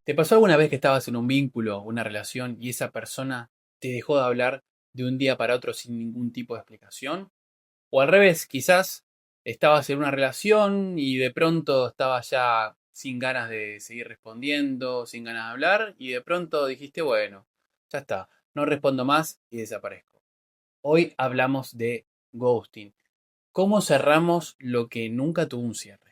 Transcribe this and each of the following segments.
¿Te pasó alguna vez que estabas en un vínculo, una relación, y esa persona te dejó de hablar de un día para otro sin ningún tipo de explicación? O al revés, quizás estabas en una relación y de pronto estabas ya sin ganas de seguir respondiendo, sin ganas de hablar, y de pronto dijiste, bueno, ya está, no respondo más y desaparezco. Hoy hablamos de ghosting. ¿Cómo cerramos lo que nunca tuvo un cierre?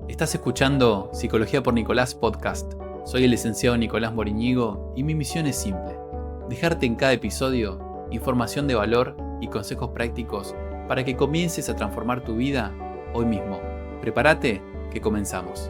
Estás escuchando Psicología por Nicolás Podcast. Soy el licenciado Nicolás Moriñigo y mi misión es simple: dejarte en cada episodio información de valor y consejos prácticos para que comiences a transformar tu vida hoy mismo. Prepárate, que comenzamos.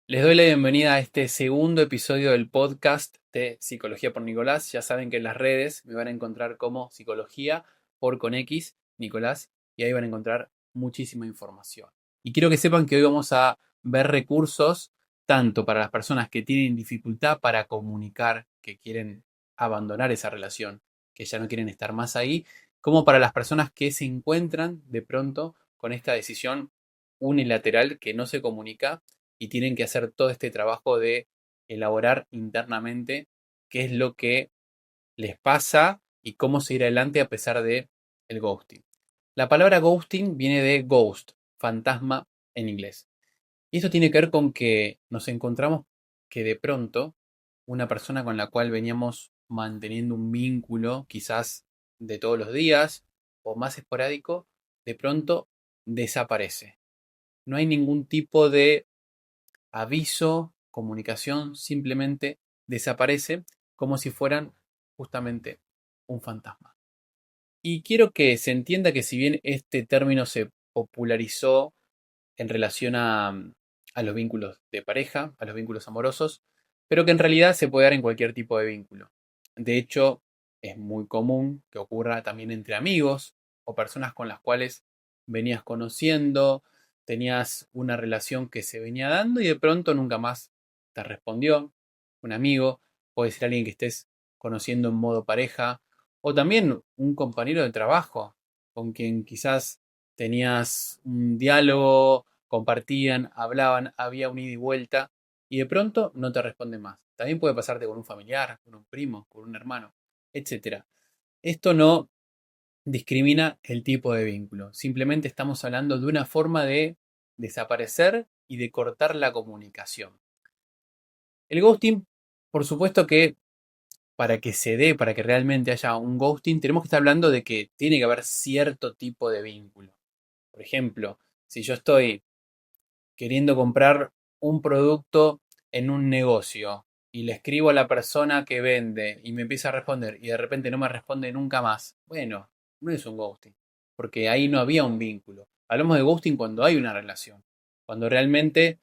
Les doy la bienvenida a este segundo episodio del podcast de Psicología por Nicolás. Ya saben que en las redes me van a encontrar como Psicología por con X, Nicolás, y ahí van a encontrar muchísima información. Y quiero que sepan que hoy vamos a ver recursos tanto para las personas que tienen dificultad para comunicar, que quieren abandonar esa relación, que ya no quieren estar más ahí, como para las personas que se encuentran de pronto con esta decisión unilateral que no se comunica y tienen que hacer todo este trabajo de elaborar internamente qué es lo que les pasa y cómo seguir adelante a pesar de el ghosting. La palabra ghosting viene de ghost, fantasma en inglés. Y esto tiene que ver con que nos encontramos que de pronto una persona con la cual veníamos manteniendo un vínculo, quizás de todos los días o más esporádico, de pronto desaparece. No hay ningún tipo de aviso, comunicación, simplemente desaparece como si fueran justamente un fantasma. Y quiero que se entienda que si bien este término se popularizó en relación a los vínculos de pareja, a los vínculos amorosos, pero que en realidad se puede dar en cualquier tipo de vínculo. De hecho, es muy común que ocurra también entre amigos o personas con las cuales venías conociendo, tenías una relación que se venía dando y de pronto nunca más te respondió un amigo, puede ser alguien que estés conociendo en modo pareja, o también un compañero de trabajo con quien quizás tenías un diálogo, compartían, hablaban, había un ida y vuelta, y de pronto no te responde más. También puede pasarte con un familiar, con un primo, con un hermano, etcétera. Esto no discrimina el tipo de vínculo. Simplemente estamos hablando de una forma de desaparecer y de cortar la comunicación. El ghosting, por supuesto que para que se dé, para que realmente haya un ghosting, tenemos que estar hablando de que tiene que haber cierto tipo de vínculo. Por ejemplo, si yo estoy queriendo comprar un producto en un negocio y le escribo a la persona que vende y me empieza a responder y de repente no me responde nunca más, bueno, no es un ghosting, porque ahí no había un vínculo. Hablamos de ghosting cuando hay una relación, cuando realmente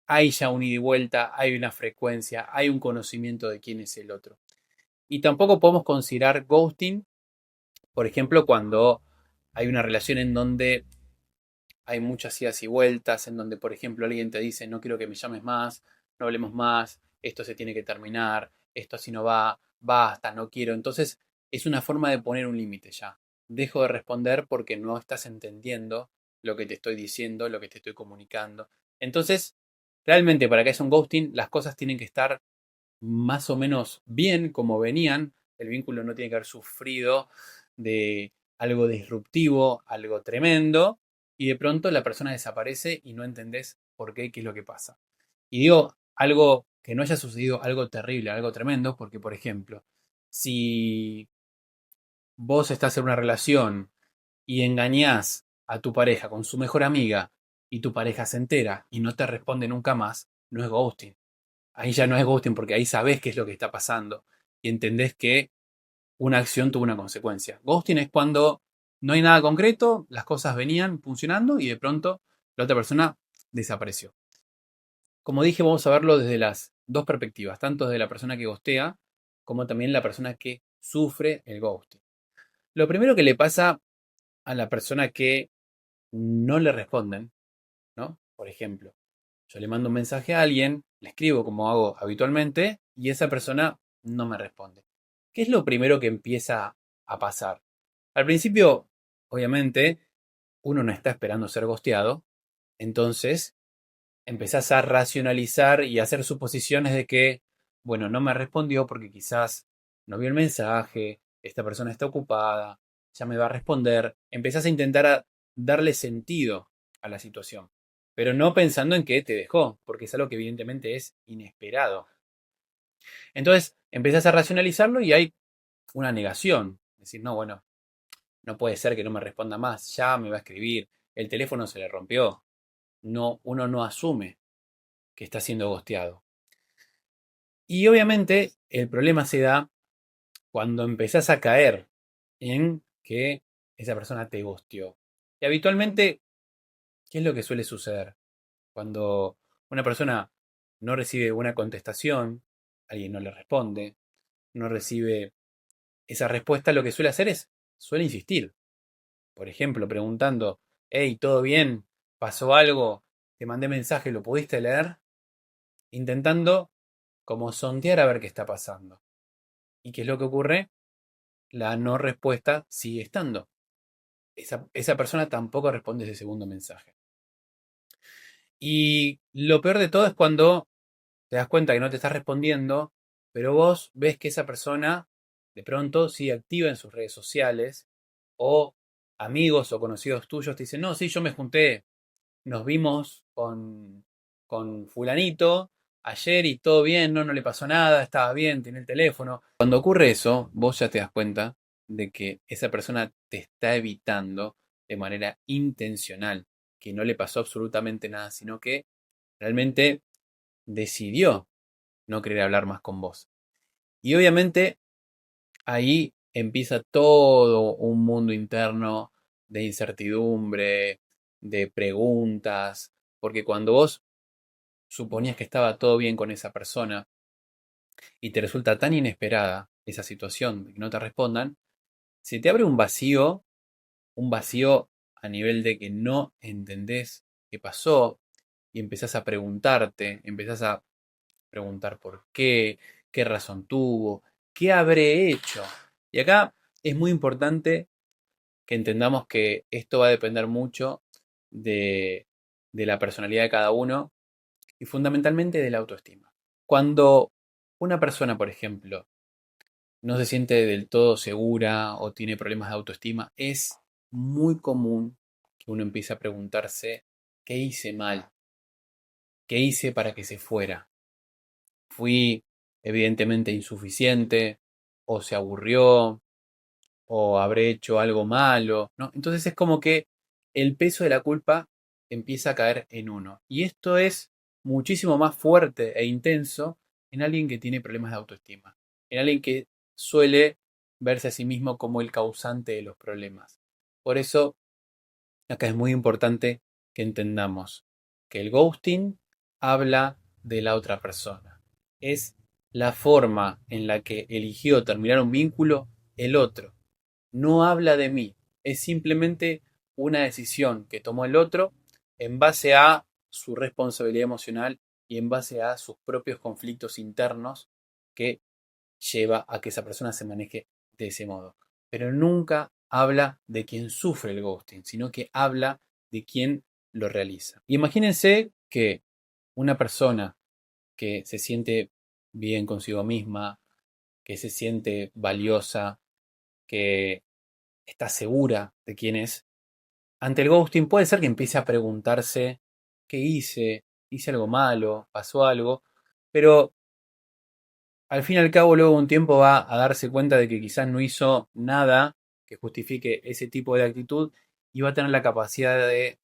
hay ya un ida y vuelta, hay una frecuencia, hay un conocimiento de quién es el otro. Y tampoco podemos considerar ghosting, por ejemplo, cuando hay una relación en donde hay muchas idas y vueltas, en donde, por ejemplo, alguien te dice, no quiero que me llames más, no hablemos más, esto se tiene que terminar, esto así no va, basta, no quiero. Entonces, es una forma de poner un límite ya. Dejo de responder porque no estás entendiendo lo que te estoy diciendo, lo que te estoy comunicando. Entonces, realmente para que haya un ghosting, las cosas tienen que estar más o menos bien como venían. El vínculo no tiene que haber sufrido de algo disruptivo, algo tremendo, y de pronto la persona desaparece y no entendés por qué, qué es lo que pasa. Y digo algo que no haya sucedido, algo terrible, algo tremendo, porque por ejemplo, si vos estás en una relación y engañás a tu pareja con su mejor amiga y tu pareja se entera y no te responde nunca más, no es ghosting. Ahí ya no es ghosting porque ahí sabés qué es lo que está pasando y entendés que una acción tuvo una consecuencia. Ghosting es cuando no hay nada concreto, las cosas venían funcionando y de pronto la otra persona desapareció. Como dije, vamos a verlo desde las dos perspectivas, tanto desde la persona que ghostea como también la persona que sufre el ghosting. Lo primero que le pasa a la persona que no le responden, ¿no? Por ejemplo, yo le mando un mensaje a alguien, le escribo como hago habitualmente y esa persona no me responde. ¿Qué es lo primero que empieza a pasar? Al principio, obviamente, uno no está esperando ser ghosteado, entonces empezás a racionalizar y a hacer suposiciones de que, bueno, no me respondió porque quizás no vio el mensaje, esta persona está ocupada, ya me va a responder. Empezás a intentar darle sentido a la situación, pero no pensando en que te dejó, porque es algo que evidentemente es inesperado. Entonces empezás a racionalizarlo y hay una negación. Decir, no, bueno, no puede ser que no me responda más, ya me va a escribir, el teléfono se le rompió. No, uno no asume que está siendo ghosteado. Y obviamente el problema se da cuando empezás a caer en que esa persona te ghosteó. Y habitualmente, ¿qué es lo que suele suceder? Cuando una persona no recibe una contestación, alguien no le responde, no recibe esa respuesta, lo que suele hacer es, suele insistir. Por ejemplo, preguntando, hey, ¿todo bien? ¿Pasó algo? Te mandé mensaje, ¿lo pudiste leer? Intentando como sondear a ver qué está pasando. ¿Y qué es lo que ocurre? La no respuesta sigue estando. Esa persona tampoco responde ese segundo mensaje. Y lo peor de todo es cuando te das cuenta que no te está respondiendo, pero vos ves que esa persona de pronto sigue activa en sus redes sociales o amigos o conocidos tuyos te dicen, no, sí, yo me junté, nos vimos con fulanito ayer y todo bien, no le pasó nada, estaba bien, tiene el teléfono. Cuando ocurre eso, vos ya te das cuenta de que esa persona te está evitando de manera intencional, que no le pasó absolutamente nada, sino que realmente decidió no querer hablar más con vos. Y obviamente ahí empieza todo un mundo interno de incertidumbre, de preguntas, porque cuando vos suponías que estaba todo bien con esa persona y te resulta tan inesperada esa situación de que no te respondan, se te abre un vacío a nivel de que no entendés qué pasó y empezás a preguntar por qué razón tuvo, qué habré hecho. Y acá es muy importante que entendamos que esto va a depender mucho de, de la personalidad de cada uno y fundamentalmente de la autoestima. Cuando una persona, por ejemplo, no se siente del todo segura o tiene problemas de autoestima, es muy común que uno empiece a preguntarse, ¿qué hice mal? ¿Qué hice para que se fuera? ¿Fui evidentemente insuficiente? ¿O se aburrió? ¿O habré hecho algo malo? ¿No? Entonces es como que el peso de la culpa empieza a caer en uno. Y esto es muchísimo más fuerte e intenso en alguien que tiene problemas de autoestima. En alguien que suele verse a sí mismo como el causante de los problemas. Por eso, acá es muy importante que entendamos que el ghosting habla de la otra persona. Es la forma en la que eligió terminar un vínculo el otro. No habla de mí. Es simplemente una decisión que tomó el otro en base a su responsabilidad emocional y en base a sus propios conflictos internos que lleva a que esa persona se maneje de ese modo. Pero nunca habla de quien sufre el ghosting, sino que habla de quien lo realiza. Imagínense que una persona que se siente bien consigo misma, que se siente valiosa, que está segura de quién es, ante el ghosting puede ser que empiece a preguntarse, ¿qué hice? ¿Hice algo malo? ¿Pasó algo? Pero al fin y al cabo, luego de un tiempo va a darse cuenta de que quizás no hizo nada que justifique ese tipo de actitud y va a tener la capacidad de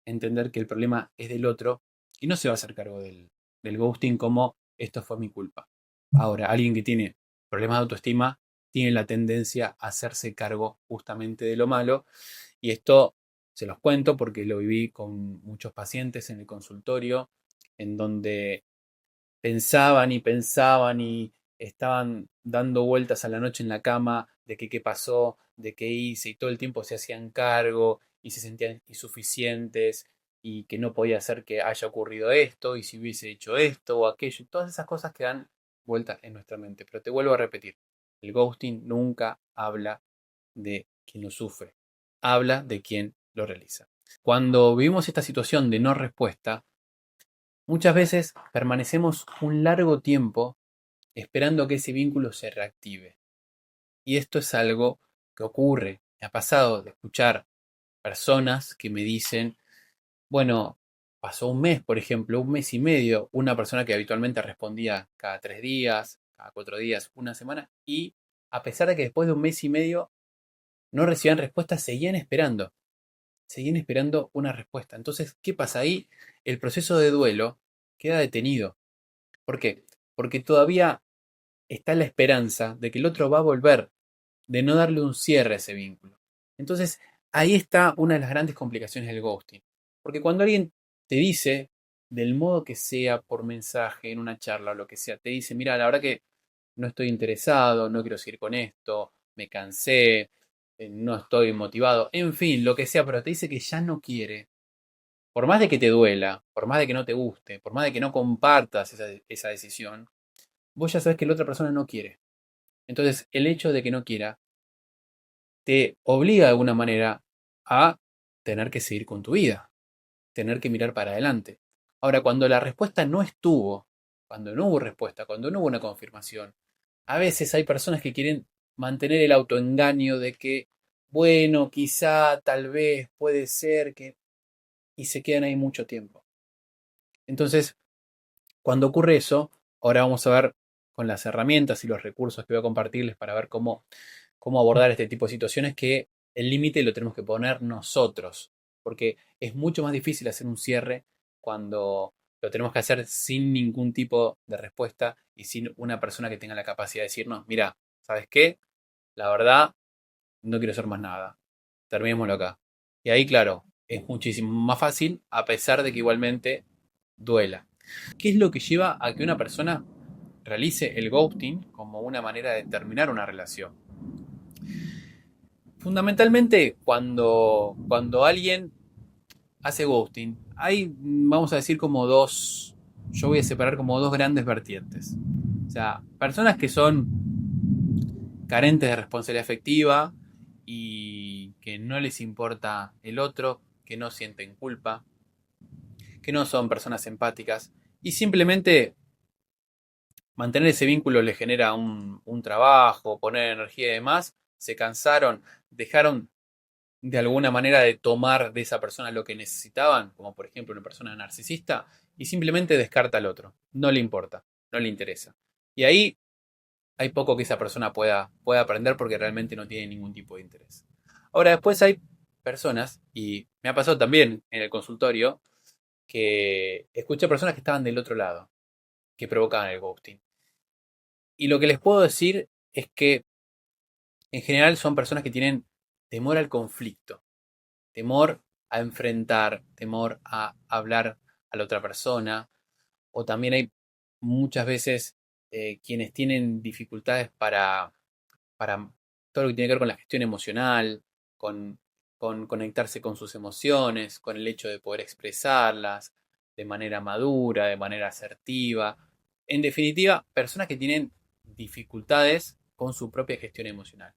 entender que el problema es del otro y no se va a hacer cargo del ghosting como esto fue mi culpa. Ahora, alguien que tiene problemas de autoestima tiene la tendencia a hacerse cargo justamente de lo malo y esto se los cuento porque lo viví con muchos pacientes en el consultorio en donde pensaban y estaban dando vueltas a la noche en la cama de que qué pasó, de qué hice, y todo el tiempo se hacían cargo y se sentían insuficientes y que no podía ser que haya ocurrido esto y si hubiese hecho esto o aquello, y todas esas cosas que dan vueltas en nuestra mente. Pero te vuelvo a repetir, el ghosting nunca habla de quien lo sufre, habla de quien lo lo realiza. Cuando vivimos esta situación de no respuesta, muchas veces permanecemos un largo tiempo esperando que ese vínculo se reactive. Y esto es algo que ocurre. Me ha pasado de escuchar personas que me dicen, bueno, pasó un mes, por ejemplo, un mes y medio, una persona que habitualmente respondía cada 3 días, cada 4 días, una semana, y a pesar de que después de un mes y medio no recibían respuesta, seguían esperando una respuesta. Entonces, ¿qué pasa ahí? El proceso de duelo queda detenido. ¿Por qué? Porque todavía está la esperanza de que el otro va a volver, de no darle un cierre a ese vínculo. Entonces, ahí está una de las grandes complicaciones del ghosting. Porque cuando alguien te dice, del modo que sea, por mensaje, en una charla o lo que sea, te dice, mira, la verdad que no estoy interesado, no quiero seguir con esto, me cansé, no estoy motivado, en fin, lo que sea, pero te dice que ya no quiere. Por más de que te duela, por más de que no te guste, por más de que no compartas esa decisión, vos ya sabes que la otra persona no quiere. Entonces, el hecho de que no quiera te obliga de alguna manera a tener que seguir con tu vida, tener que mirar para adelante. Ahora, cuando la respuesta no estuvo, cuando no hubo respuesta, cuando no hubo una confirmación, a veces hay personas que quieren mantener el autoengaño de que, bueno, quizá, tal vez, puede ser que... y se quedan ahí mucho tiempo. Entonces, cuando ocurre eso, ahora vamos a ver con las herramientas y los recursos que voy a compartirles para ver cómo abordar este tipo de situaciones, que el límite lo tenemos que poner nosotros, porque es mucho más difícil hacer un cierre cuando lo tenemos que hacer sin ningún tipo de respuesta y sin una persona que tenga la capacidad de decirnos, mira, ¿sabes qué? La verdad, no quiero hacer más nada. Terminémoslo acá. Y ahí, claro, es muchísimo más fácil, a pesar de que igualmente duela. ¿Qué es lo que lleva a que una persona realice el ghosting como una manera de terminar una relación? Fundamentalmente, cuando alguien hace ghosting, hay, vamos a decir, como dos, yo voy a separar como dos grandes vertientes. O sea, personas que son carentes de responsabilidad afectiva y que no les importa el otro, que no sienten culpa, que no son personas empáticas y simplemente mantener ese vínculo les genera un trabajo, poner energía y demás, se cansaron, dejaron de alguna manera de tomar de esa persona lo que necesitaban, como por ejemplo una persona narcisista, y simplemente descarta al otro. No le importa, no le interesa. Y ahí hay poco que esa persona pueda aprender porque realmente no tiene ningún tipo de interés. Ahora, después hay personas, y me ha pasado también en el consultorio, que escuché personas que estaban del otro lado, que provocaban el ghosting. Y lo que les puedo decir es que en general son personas que tienen temor al conflicto, temor a enfrentar, temor a hablar a la otra persona, o también hay muchas veces quienes tienen dificultades para todo lo que tiene que ver con la gestión emocional, con, con conectarse con sus emociones, con el hecho de poder expresarlas de manera madura, de manera asertiva. En definitiva, personas que tienen dificultades con su propia gestión emocional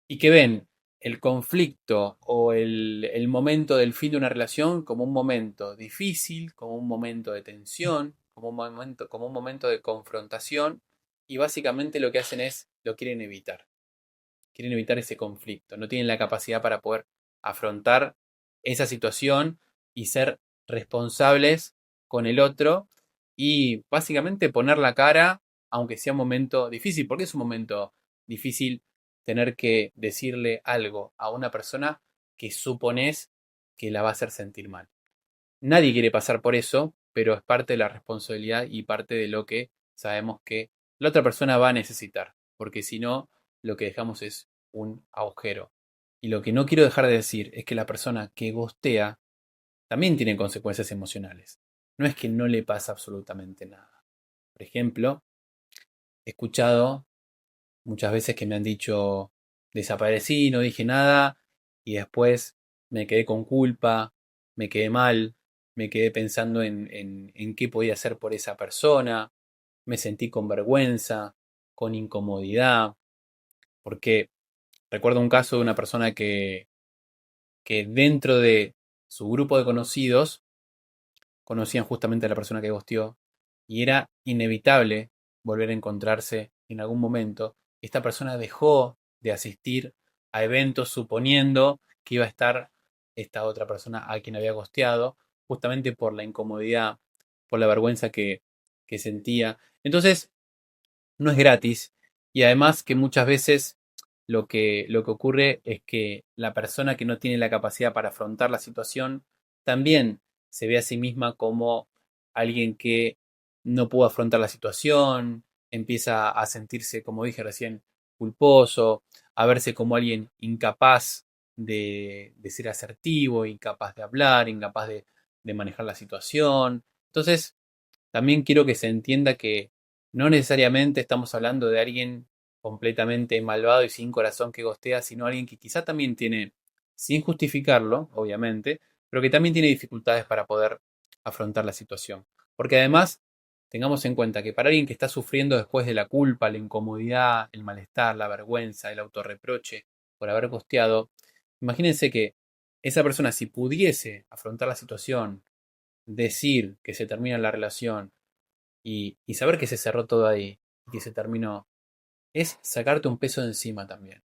y que ven el conflicto o el momento del fin de una relación como un momento difícil, como un momento de tensión, como un momento de confrontación, y básicamente lo que hacen es lo quieren evitar ese conflicto, no tienen la capacidad para poder afrontar esa situación y ser responsables con el otro y básicamente poner la cara aunque sea un momento difícil, porque es un momento difícil tener que decirle algo a una persona que supones que la va a hacer sentir mal. Nadie quiere pasar por eso, pero es parte de la responsabilidad y parte de lo que sabemos que la otra persona va a necesitar, porque si no, lo que dejamos es un agujero. Y lo que no quiero dejar de decir es que la persona que gostea también tiene consecuencias emocionales. No es que no le pasa absolutamente nada. Por ejemplo, he escuchado muchas veces que me han dicho, desaparecí, no dije nada, y después me quedé con culpa, me quedé mal, me quedé pensando en qué podía hacer por esa persona, me sentí con vergüenza, con incomodidad, porque recuerdo un caso de una persona que dentro de su grupo de conocidos conocían justamente a la persona que ghosteó y era inevitable volver a encontrarse en algún momento. Esta persona dejó de asistir a eventos suponiendo que iba a estar esta otra persona a quien había ghosteado, justamente por la incomodidad, por la vergüenza que sentía. Entonces, no es gratis y además que muchas veces lo que ocurre es que la persona que no tiene la capacidad para afrontar la situación también se ve a sí misma como alguien que no pudo afrontar la situación, empieza a sentirse, como dije recién, culposo, a verse como alguien incapaz de ser asertivo, incapaz de hablar, incapaz de manejar la situación. Entonces, también quiero que se entienda que no necesariamente estamos hablando de alguien completamente malvado y sin corazón que gostea, sino alguien que quizá también tiene, sin justificarlo, obviamente, pero que también tiene dificultades para poder afrontar la situación. Porque además, tengamos en cuenta que para alguien que está sufriendo después de la culpa, la incomodidad, el malestar, la vergüenza, el autorreproche por haber gosteado, imagínense que esa persona, si pudiese afrontar la situación, decir que se termina la relación y saber que se cerró todo ahí y que se terminó, es sacarte un peso de encima también.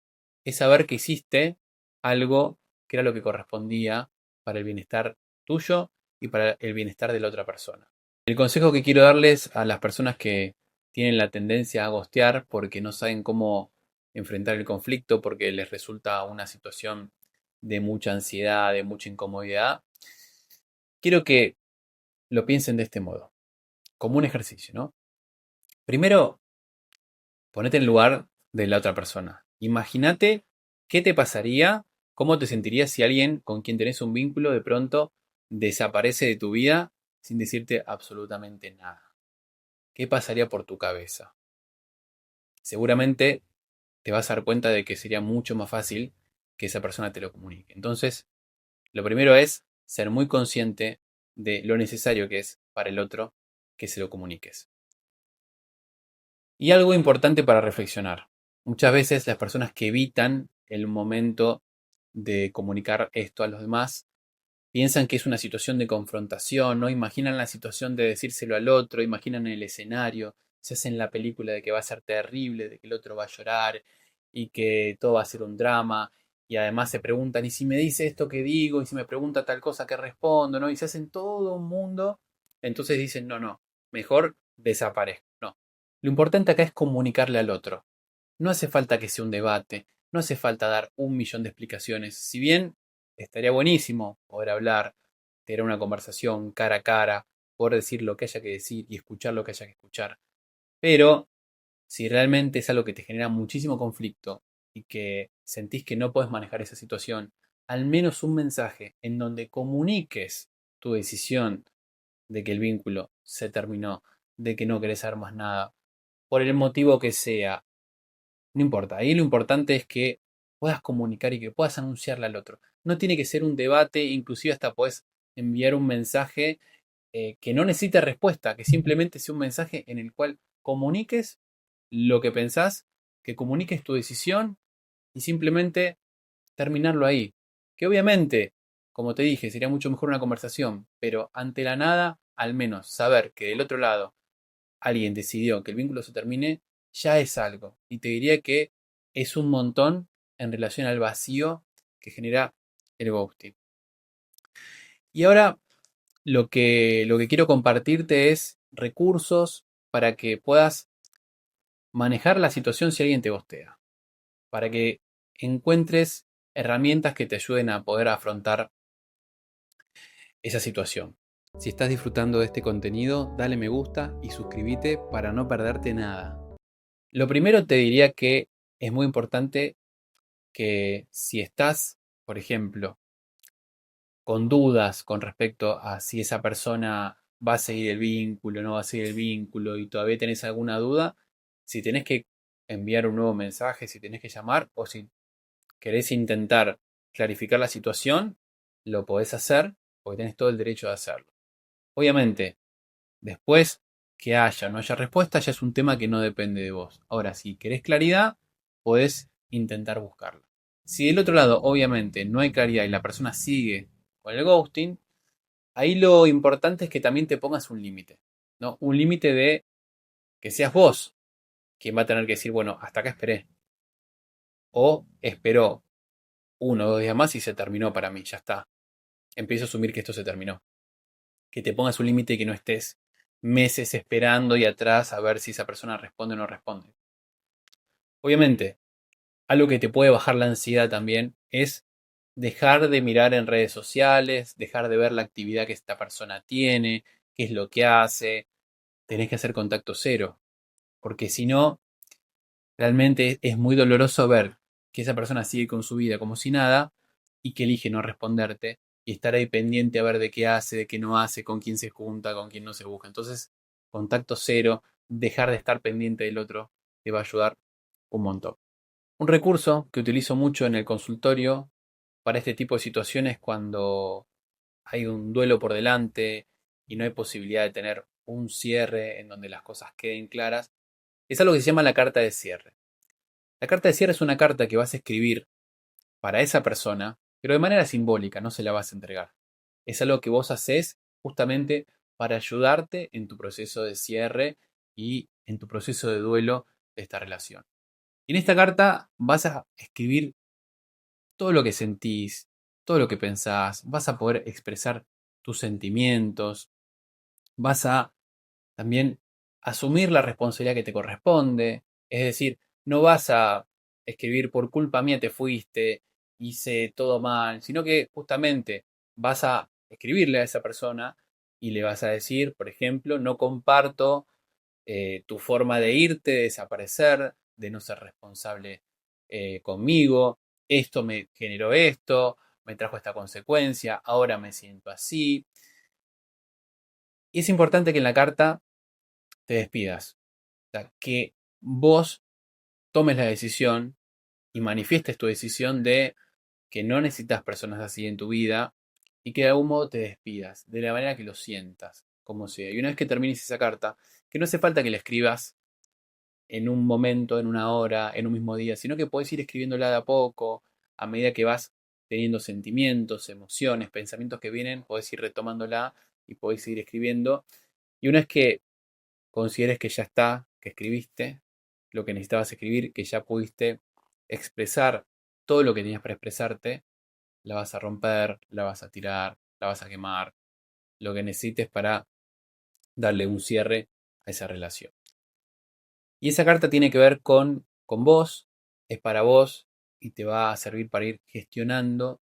Es saber que hiciste algo que era lo que correspondía para el bienestar tuyo y para el bienestar de la otra persona. El consejo que quiero darles a las personas que tienen la tendencia a gostear porque no saben cómo enfrentar el conflicto, porque les resulta una situación de mucha ansiedad, de mucha incomodidad, quiero que lo piensen de este modo, como un ejercicio, ¿no? Primero, ponete en el lugar de la otra persona. Imagínate qué te pasaría, cómo te sentirías si alguien con quien tenés un vínculo de pronto desaparece de tu vida sin decirte absolutamente nada. ¿Qué pasaría por tu cabeza? Seguramente te vas a dar cuenta de que sería mucho más fácil que esa persona te lo comunique. Entonces, lo primero es ser muy consciente de lo necesario que es para el otro que se lo comuniques. Y algo importante para reflexionar. Muchas veces las personas que evitan el momento de comunicar esto a los demás piensan que es una situación de confrontación, no imaginan la situación de decírselo al otro, imaginan el escenario, se hacen la película de que va a ser terrible, de que el otro va a llorar y que todo va a ser un drama. Y además se preguntan, ¿y si me dice esto qué digo? ¿Y si me pregunta tal cosa qué respondo? ¿No? Y se hacen todo un mundo. Entonces dicen, no, no, mejor desaparezco. No. Lo importante acá es comunicarle al otro. No hace falta que sea un debate, no hace falta dar un millón de explicaciones. Si bien estaría buenísimo poder hablar, tener una conversación cara a cara, poder decir lo que haya que decir y escuchar lo que haya que escuchar. Pero si realmente es algo que te genera muchísimo conflicto y que sentís que no puedes manejar esa situación, al menos un mensaje en donde comuniques tu decisión de que el vínculo se terminó, de que no querés saber más nada, por el motivo que sea, no importa, ahí lo importante es que puedas comunicar y que puedas anunciarle al otro. No tiene que ser un debate, inclusive hasta puedes enviar un mensaje que no necesite respuesta, que simplemente sea un mensaje en el cual comuniques lo que pensás, que comuniques tu decisión y simplemente terminarlo ahí. Que obviamente, como te dije, sería mucho mejor una conversación, pero ante la nada, al menos saber que del otro lado alguien decidió que el vínculo se termine, ya es algo. Y te diría que es un montón en relación al vacío que genera el ghosting. Y ahora lo que quiero compartirte es recursos para que puedas manejar la situación si alguien te ghostea. Para que encuentres herramientas que te ayuden a poder afrontar esa situación. Si estás disfrutando de este contenido, dale me gusta y suscríbete para no perderte nada. Lo primero te diría que es muy importante que si estás, por ejemplo, con dudas con respecto a si esa persona va a seguir el vínculo, no va a seguir el vínculo y todavía tenés alguna duda, si tenés que enviar un nuevo mensaje, si tenés que llamar o si querés intentar clarificar la situación, lo podés hacer porque tenés todo el derecho de hacerlo. Obviamente, después que haya o no haya respuesta ya es un tema que no depende de vos. Ahora, si querés claridad, podés intentar buscarla. Si del otro lado, obviamente, no hay claridad y la persona sigue con el ghosting, ahí lo importante es que también te pongas un límite, ¿no? Un límite de que seas vos quien va a tener que decir, bueno, hasta acá esperé. O esperó 1 o 2 días más y se terminó para mí, ya está. Empiezo a asumir que esto se terminó. Que te pongas un límite y que no estés meses esperando y atrás a ver si esa persona responde o no responde. Obviamente, algo que te puede bajar la ansiedad también es dejar de mirar en redes sociales, dejar de ver la actividad que esta persona tiene, qué es lo que hace. Tenés que hacer contacto cero, porque si no, realmente es muy doloroso ver que esa persona sigue con su vida como si nada y que elige no responderte y estar ahí pendiente a ver de qué hace, de qué no hace, con quién se junta, con quién no se busca. Entonces, contacto cero, dejar de estar pendiente del otro, te va a ayudar un montón. Un recurso que utilizo mucho en el consultorio para este tipo de situaciones cuando hay un duelo por delante y no hay posibilidad de tener un cierre en donde las cosas queden claras, es algo que se llama la carta de cierre. La carta de cierre es una carta que vas a escribir para esa persona, pero de manera simbólica, no se la vas a entregar. Es algo que vos haces justamente para ayudarte en tu proceso de cierre y en tu proceso de duelo de esta relación. Y en esta carta vas a escribir todo lo que sentís, todo lo que pensás, vas a poder expresar tus sentimientos, vas a también asumir la responsabilidad que te corresponde, es decir, no vas a escribir por culpa mía te fuiste, hice todo mal, sino que justamente vas a escribirle a esa persona y le vas a decir, por ejemplo, no comparto tu forma de irte, de desaparecer, de no ser responsable conmigo, esto me generó esto, me trajo esta consecuencia, ahora me siento así. Y es importante que en la carta te despidas, o sea, que vos tomes la decisión y manifiestes tu decisión de que no necesitas personas así en tu vida y que de algún modo te despidas, de la manera que lo sientas, como sea. Y una vez que termines esa carta, que no hace falta que la escribas en un momento, en una hora, en un mismo día, sino que puedes ir escribiéndola de a poco, a medida que vas teniendo sentimientos, emociones, pensamientos que vienen, podés ir retomándola y podés ir escribiendo. Y una vez que consideres que ya está, que escribiste lo que necesitabas escribir, que ya pudiste expresar todo lo que tenías para expresarte, la vas a romper, la vas a tirar, la vas a quemar, lo que necesites para darle un cierre a esa relación. Y esa carta tiene que ver con vos, es para vos y te va a servir para ir gestionando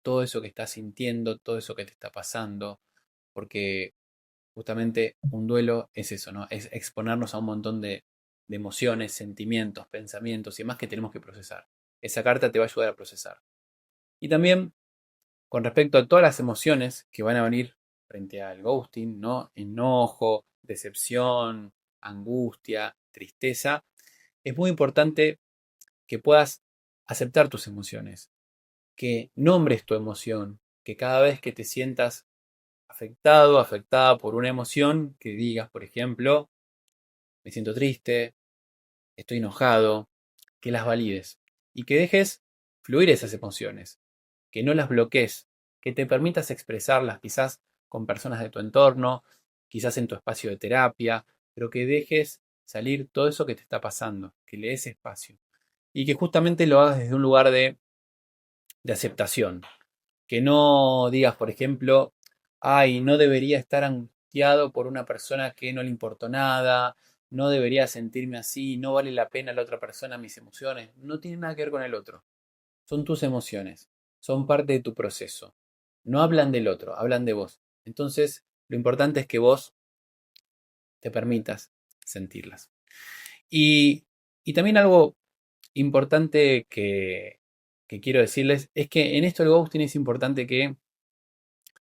todo eso que estás sintiendo, todo eso que te está pasando, porque justamente un duelo es eso, ¿no? Es exponernos a un montón de emociones, sentimientos, pensamientos y demás que tenemos que procesar. Esa carta te va a ayudar a procesar. Y también con respecto a todas las emociones que van a venir frente al ghosting, ¿no? Enojo, decepción, angustia, tristeza, es muy importante que puedas aceptar tus emociones, que nombres tu emoción, que cada vez que te sientas afectado, afectada por una emoción, que digas, por ejemplo, me siento triste, estoy enojado, que las valides y que dejes fluir esas emociones, que no las bloquees, que te permitas expresarlas quizás con personas de tu entorno, quizás en tu espacio de terapia, pero que dejes salir todo eso que te está pasando, que le des espacio y que justamente lo hagas desde un lugar de aceptación, que no digas, por ejemplo, ay, no debería estar angustiado por una persona que no le importó nada, no debería sentirme así, no vale la pena la otra persona, mis emociones. No tiene nada que ver con el otro. Son tus emociones, son parte de tu proceso. No hablan del otro, hablan de vos. Entonces, lo importante es que vos te permitas sentirlas. Y, y también algo importante que quiero decirles es que en esto del ghosting es importante que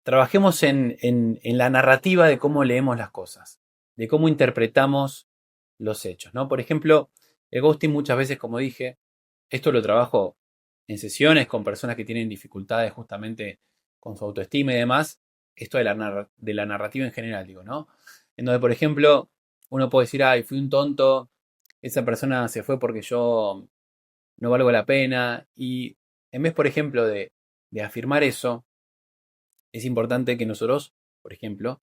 trabajemos en la narrativa de cómo leemos las cosas, de cómo interpretamos los hechos, ¿no? Por ejemplo, el ghosting muchas veces, como dije, esto lo trabajo en sesiones con personas que tienen dificultades justamente con su autoestima y demás, esto de la narrativa en general, digo, ¿no? En donde, por ejemplo, uno puede decir, ay, fui un tonto, esa persona se fue porque yo no valgo la pena, y En vez, por ejemplo, de afirmar eso, es importante que nosotros, por ejemplo,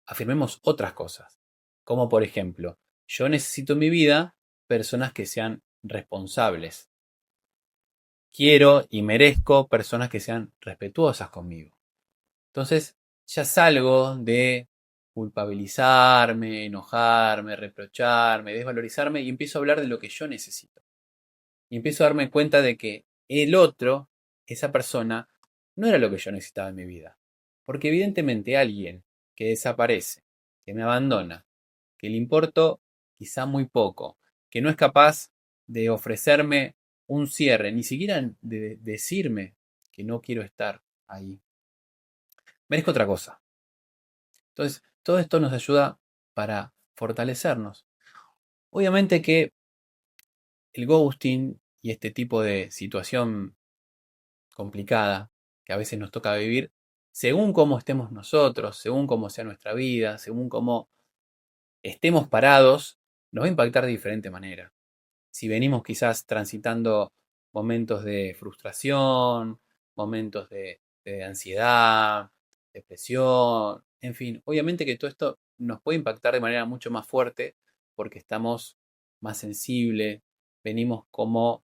afirmemos otras cosas. Como por ejemplo, yo necesito en mi vida personas que sean responsables. Quiero y merezco personas que sean respetuosas conmigo. Entonces, ya salgo de culpabilizarme, enojarme, reprocharme, desvalorizarme y empiezo a hablar de lo que yo necesito. Y empiezo a darme cuenta de que el otro, esa persona, no era lo que yo necesitaba en mi vida. Porque evidentemente alguien que desaparece, que me abandona, que le importo quizá muy poco, que no es capaz de ofrecerme un cierre, ni siquiera de decirme que no quiero estar ahí, merezco otra cosa. Entonces, todo esto nos ayuda para fortalecernos. Obviamente que el ghosting y este tipo de situación complicada que a veces nos toca vivir, según cómo estemos nosotros, según cómo sea nuestra vida, según cómo estemos parados, nos va a impactar de diferente manera. Si venimos quizás transitando momentos de frustración, momentos de ansiedad, depresión, en fin, obviamente que todo esto nos puede impactar de manera mucho más fuerte porque estamos más sensibles, venimos como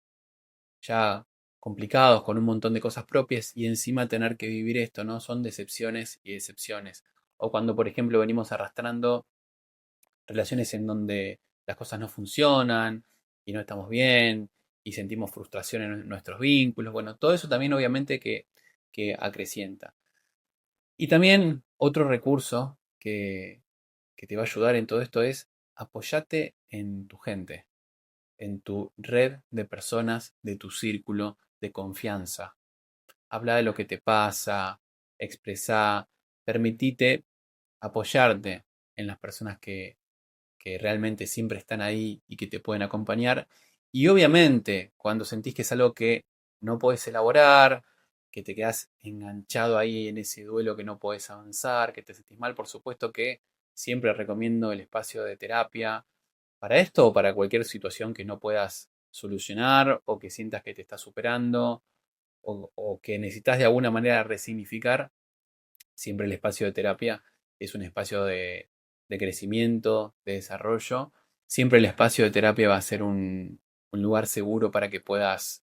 ya complicados con un montón de cosas propias y encima tener que vivir esto, ¿no? Son decepciones y decepciones. O cuando, por ejemplo, venimos arrastrando relaciones en donde las cosas no funcionan y no estamos bien y sentimos frustración en nuestros vínculos. Bueno, todo eso también obviamente que acrecienta. Y también otro recurso que te va a ayudar en todo esto es apoyate en tu gente, en tu red de personas, de tu círculo de confianza. Habla de lo que te pasa, expresá, permitite apoyarte en las personas que realmente siempre están ahí y que te pueden acompañar. Y obviamente, cuando sentís que es algo que no podés elaborar, que te quedás enganchado ahí en ese duelo que no podés avanzar, que te sentís mal, por supuesto que siempre recomiendo el espacio de terapia para esto o para cualquier situación que no puedas solucionar o que sientas que te está superando o que necesitas de alguna manera resignificar. Siempre el espacio de terapia es un espacio de crecimiento, de desarrollo. Siempre el espacio de terapia va a ser un lugar seguro para que puedas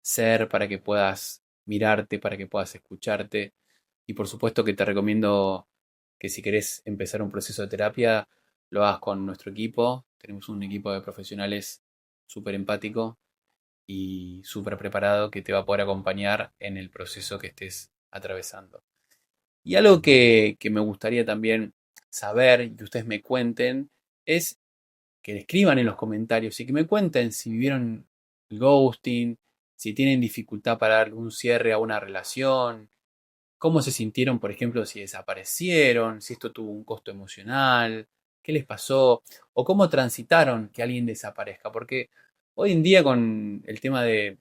ser, para que puedas mirarte, para que puedas escucharte. Y por supuesto que te recomiendo que si querés empezar un proceso de terapia, lo hagas con nuestro equipo. Tenemos un equipo de profesionales súper empático y súper preparado que te va a poder acompañar en el proceso que estés atravesando. Y algo que me gustaría también saber y que ustedes me cuenten es que escriban en los comentarios y que me cuenten si vivieron el ghosting, si tienen dificultad para dar un cierre a una relación, cómo se sintieron, por ejemplo, si desaparecieron, si esto tuvo un costo emocional, qué les pasó, o cómo transitaron que alguien desaparezca. Porque hoy en día con el tema de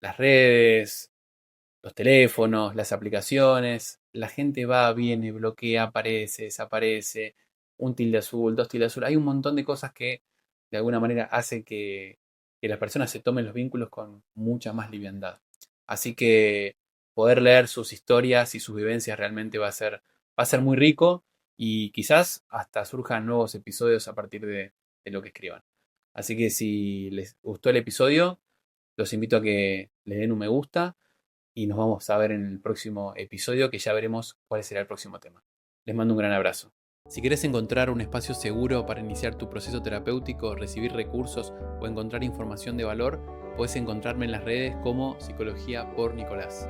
las redes, los teléfonos, las aplicaciones, la gente va, viene, bloquea, aparece, desaparece, un tilde azul, dos tildes azul. Hay un montón de cosas que de alguna manera hace que las personas se tomen los vínculos con mucha más liviandad. Así que poder leer sus historias y sus vivencias realmente va a ser muy rico y quizás hasta surjan nuevos episodios a partir de lo que escriban. Así que si les gustó el episodio, los invito a que le den un me gusta y nos vamos a ver en el próximo episodio que ya veremos cuál será el próximo tema. Les mando un gran abrazo. Si querés encontrar un espacio seguro para iniciar tu proceso terapéutico, recibir recursos o encontrar información de valor, puedes encontrarme en las redes como Psicología por Nicolás.